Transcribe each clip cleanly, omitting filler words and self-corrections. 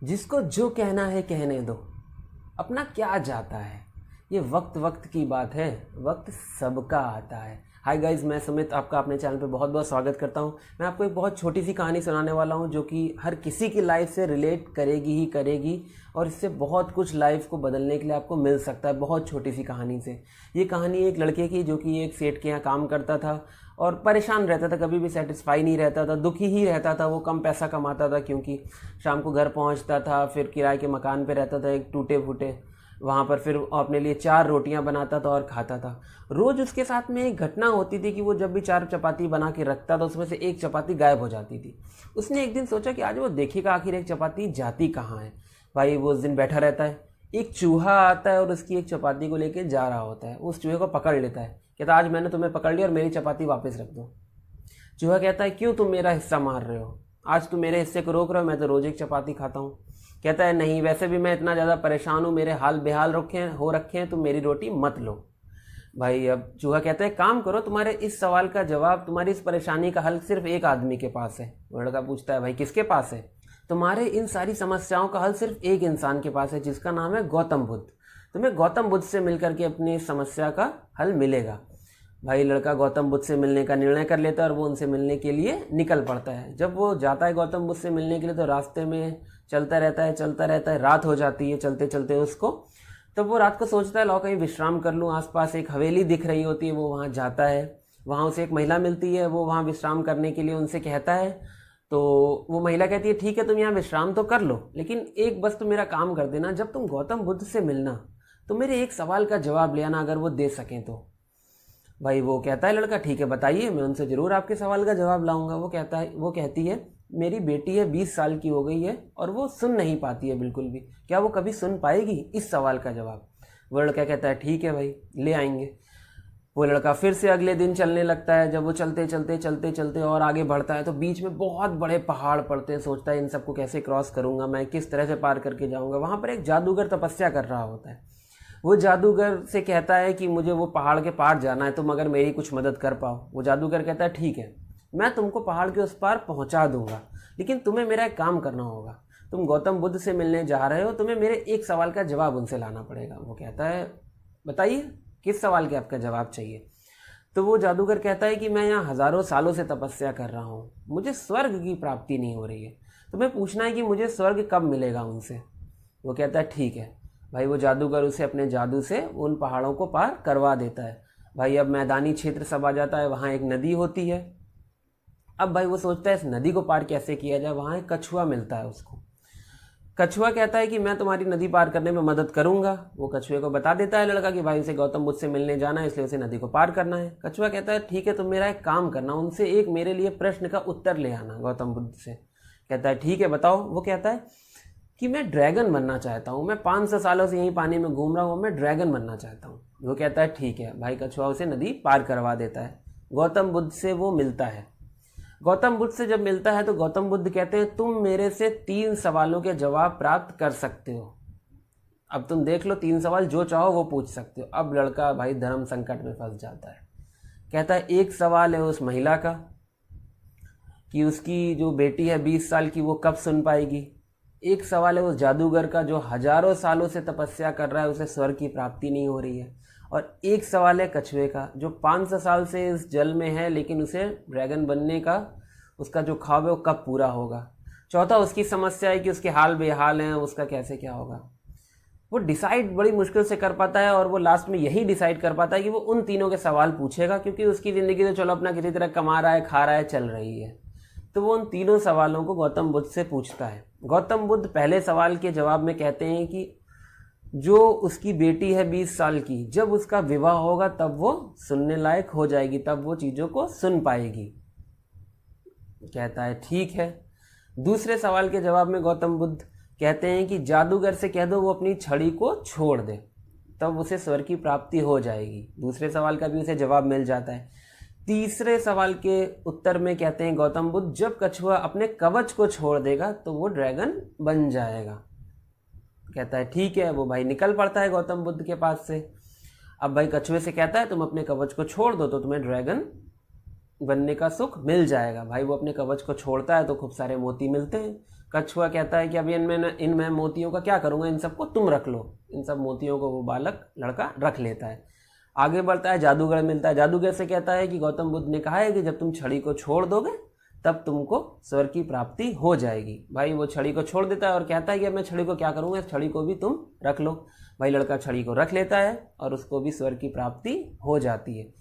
जिसको जो कहना है कहने दो, अपना क्या जाता है। ये वक्त वक्त की बात है, वक्त सबका आता है। हाय गाइस, मैं सुमित आपका अपने चैनल पे बहुत बहुत स्वागत करता हूँ। मैं आपको एक बहुत छोटी सी कहानी सुनाने वाला हूँ जो कि हर किसी की लाइफ से रिलेट करेगी ही करेगी, और इससे बहुत कुछ लाइफ को बदलने के लिए आपको मिल सकता है बहुत छोटी सी कहानी से। ये कहानी एक लड़के की जो कि एक सेठ के यहाँ काम करता था और परेशान रहता था, कभी भी सेटिस्फाई नहीं रहता था, दुखी ही रहता था। वो कम पैसा कमाता था क्योंकि शाम को घर पहुँचता था, फिर किराए के मकान पे रहता था एक टूटे फूटे, वहाँ पर फिर अपने लिए 4 रोटियाँ बनाता था और खाता था। रोज़ उसके साथ में एक घटना होती थी कि वो जब भी 4 चपाती बना के रखता था उसमें से एक चपाती गायब हो जाती थी। उसने एक दिन सोचा कि आज वो देखेगा आखिर एक चपाती जाती कहाँ है। भाई वो उस दिन बैठा रहता है, एक चूहा आता है और उसकी एक चपाती को लेके जा रहा होता है। उस चूहे को पकड़ लेता है, कहता आज मैंने तुम्हें पकड़ लिया और मेरी चपाती वापस रख दो। चूहा कहता है क्यों तुम मेरा हिस्सा मार रहे हो, आज तुम मेरे हिस्से को रोक रहे हो, मैं तो रोज़ एक चपाती खाता हूँ। कहता है नहीं, वैसे भी मैं इतना ज़्यादा परेशान हूँ, मेरे हाल बेहाल रखे हैं, तुम मेरी रोटी मत लो। भाई अब चूहा कहता है काम करो, तुम्हारे इस सवाल का जवाब, तुम्हारी इस परेशानी का हल सिर्फ एक आदमी के पास है। वो लड़का पूछता है भाई किसके पास है। तुम्हारे इन सारी समस्याओं का हल सिर्फ एक इंसान के पास है जिसका नाम है गौतम बुद्ध। तुम्हें गौतम बुद्ध से मिलकर के अपनी समस्या का हल मिलेगा। भाई लड़का गौतम बुद्ध से मिलने का निर्णय कर लेता है और वो उनसे मिलने के लिए निकल पड़ता है। जब वो जाता है गौतम बुद्ध से मिलने के लिए तो रास्ते में चलता रहता है, रात हो जाती है चलते चलते उसको। तब वो रात को सोचता है लो कहीं विश्राम कर लूँ, आसपास एक हवेली दिख रही होती है, वो वहाँ जाता है। वहाँ उसे एक महिला मिलती है, वो वहाँ विश्राम करने के लिए उनसे कहता है। तो वो महिला कहती है ठीक है तुम यहाँ विश्राम तो कर लो, लेकिन एक बस तुम मेरा काम कर देना, जब तुम गौतम बुद्ध से मिलना तो मेरे एक सवाल का जवाब ले आना, अगर वो दे सकें तो। भाई वो कहता है लड़का ठीक है बताइए, मैं उनसे ज़रूर आपके सवाल का जवाब लाऊंगा। वो कहती है मेरी बेटी है 20 साल की हो गई है और वो सुन नहीं पाती है बिल्कुल भी, क्या वो कभी सुन पाएगी इस सवाल का जवाब। वो लड़का कहता है ठीक है भाई ले आएंगे। वो लड़का फिर से अगले दिन चलने लगता है। जब वो चलते और आगे बढ़ता है तो बीच में बहुत बड़े पहाड़ पड़ते हैं। सोचता है इन सबको कैसे क्रॉस करूंगा, मैं किस तरह से पार करके जाऊंगा। वहाँ पर एक जादूगर तपस्या कर रहा होता है। वो जादूगर से कहता है कि मुझे वो पहाड़ के पार जाना है, तुम अगर मेरी कुछ मदद कर पाओ। वो जादूगर कहता है ठीक है मैं तुमको पहाड़ के उस पार पहुंचा दूंगा, लेकिन तुम्हें मेरा एक काम करना होगा। तुम गौतम बुद्ध से मिलने जा रहे हो, तुम्हें मेरे एक सवाल का जवाब उनसे लाना पड़ेगा। वो कहता है बताइए किस सवाल के आपका जवाब चाहिए। तो वो जादूगर कहता है कि मैं यहाँ हज़ारों सालों से तपस्या कर रहा हूँ, मुझे स्वर्ग की प्राप्ति नहीं हो रही है, तुम्हें पूछना है कि मुझे स्वर्ग कब मिलेगा उनसे। वो कहता है ठीक है। भाई वो जादूगर उसे अपने जादू से उन पहाड़ों को पार करवा देता है। भाई अब मैदानी क्षेत्र सब आ जाता है, वहाँ एक नदी होती है। अब भाई वो सोचता है इस नदी को पार कैसे किया जाए। वहाँ एक कछुआ मिलता है उसको। कछुआ कहता है कि मैं तुम्हारी नदी पार करने में मदद करूंगा। वो कछुए को बता देता है लड़का कि भाई उसे गौतम बुद्ध से मिलने जाना है, इसलिए उसे नदी को पार करना है। कछुआ कहता है ठीक है तुम मेरा एक काम करना, उनसे एक मेरे लिए प्रश्न का उत्तर ले आना गौतम बुद्ध से। कहता है ठीक है बताओ। वो कहता है कि मैं ड्रैगन बनना चाहता हूँ, मैं 500 सालों से यहीं पानी में घूम रहा हूँ, मैं ड्रैगन बनना चाहता हूँ। वो कहता है ठीक है। भाई कछुआ उसे नदी पार करवा देता है। गौतम बुद्ध से वो मिलता है। गौतम बुद्ध से जब मिलता है तो गौतम बुद्ध कहते हैं तुम मेरे से 3 सवालों के जवाब प्राप्त कर सकते हो। अब तुम देख लो 3 सवाल जो चाहो वो पूछ सकते हो। अब लड़का भाई धर्म संकट में फंस जाता है। कहता है एक सवाल है उस महिला का कि उसकी जो बेटी है 20 साल की वो कब सुन पाएगी। एक सवाल है उस जादूगर का जो हजारों सालों से तपस्या कर रहा है, उसे स्वर्ग की प्राप्ति नहीं हो रही है। और एक सवाल है कछुए का जो 500 साल से इस जल में है, लेकिन उसे ड्रैगन बनने का उसका जो ख्वाब है वो कब पूरा होगा। चौथा उसकी समस्या है कि उसके हाल बेहाल हैं, उसका कैसे क्या होगा। वो डिसाइड बड़ी मुश्किल से कर पाता है और वो लास्ट में यही डिसाइड कर पाता है कि वो उन तीनों के सवाल पूछेगा, क्योंकि उसकी ज़िंदगी तो चलो अपना किसी तरह कमा रहा है, खा रहा है, चल रही है। तो वो उन तीनों सवालों को गौतम बुद्ध से पूछता है। गौतम बुद्ध पहले सवाल के जवाब में कहते हैं कि जो उसकी बेटी है 20 साल की, जब उसका विवाह होगा तब वो सुनने लायक हो जाएगी, तब वो चीज़ों को सुन पाएगी। कहता है ठीक है। दूसरे सवाल के जवाब में गौतम बुद्ध कहते हैं कि जादूगर से कह दो वो अपनी छड़ी को छोड़ दे, तब उसे स्वर्ग की प्राप्ति हो जाएगी। दूसरे सवाल का भी उसे जवाब मिल जाता है। तीसरे सवाल के उत्तर में कहते हैं गौतम बुद्ध जब कछुआ अपने कवच को छोड़ देगा तो वो ड्रैगन बन जाएगा। कहता है ठीक है। वो भाई निकल पड़ता है गौतम बुद्ध के पास से। अब भाई कछुए से कहता है तुम अपने कवच को छोड़ दो तो तुम्हें ड्रैगन बनने का सुख मिल जाएगा। भाई वो अपने कवच को छोड़ता है तो खूब सारे मोती मिलते हैं। कछुआ कहता है कि अभी इनमें मोतियों का क्या करूँगा, इन सबको तुम रख लो। इन सब मोतियों को वो बालक लड़का रख लेता है। आगे बढ़ता है, जादूगर मिलता है। जादूगर से कहता है कि गौतम बुद्ध ने कहा है कि जब तुम छड़ी को छोड़ दोगे तब तुमको स्वर्ग की प्राप्ति हो जाएगी। भाई वो छड़ी को छोड़ देता है और कहता है कि अब मैं छड़ी को क्या करूँगा, इस छड़ी को भी तुम रख लो। भाई लड़का छड़ी को रख लेता है और उसको भी स्वर्ग की प्राप्ति हो जाती है।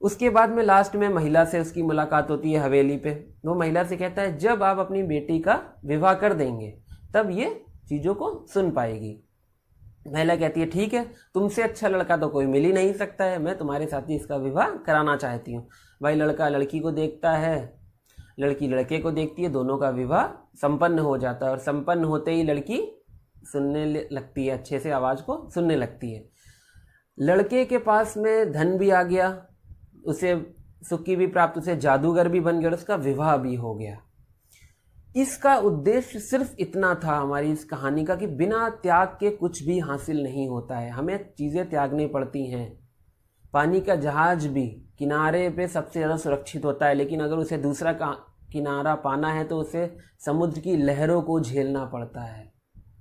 उसके बाद में लास्ट में महिला से उसकी मुलाकात होती है हवेली पे। वो महिला से कहता है जब आप अपनी बेटी का विवाह कर देंगे तब ये चीज़ों को सुन पाएगी। महिला कहती है ठीक है, तुमसे अच्छा लड़का तो कोई मिल ही नहीं सकता है, मैं तुम्हारे साथ ही इसका विवाह कराना चाहती हूँ। भाई लड़का लड़की को देखता है, लड़की लड़के को देखती है, दोनों का विवाह संपन्न हो जाता है। और संपन्न होते ही लड़की सुनने लगती है, अच्छे से आवाज़ को सुनने लगती है। लड़के के पास में धन भी आ गया, उसे सुख की भी प्राप्त, उसे जादूगर भी बन गया, उसका विवाह भी हो गया। इसका उद्देश्य सिर्फ इतना था हमारी इस कहानी का कि बिना त्याग के कुछ भी हासिल नहीं होता है, हमें चीज़ें त्यागनी पड़ती हैं। पानी का जहाज भी किनारे पे सबसे ज़्यादा सुरक्षित होता है, लेकिन अगर उसे दूसरा किनारा पाना है तो उसे समुद्र की लहरों को झेलना पड़ता है,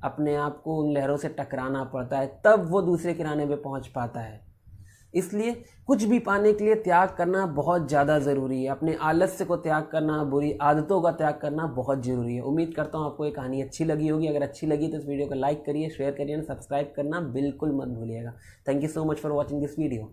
अपने आप को उन लहरों से टकराना पड़ता है, तब वो दूसरे किनारे पे पहुंच पाता है। इसलिए कुछ भी पाने के लिए त्याग करना बहुत ज़्यादा ज़रूरी है। अपने आलस्य को त्याग करना, बुरी आदतों का त्याग करना बहुत ज़रूरी है। उम्मीद करता हूँ आपको ये कहानी अच्छी लगी होगी। अगर अच्छी लगी तो इस वीडियो को लाइक करिए, शेयर करिए, सब्सक्राइब करना बिल्कुल मत भूलिएगा। Thank you so much for watching this video.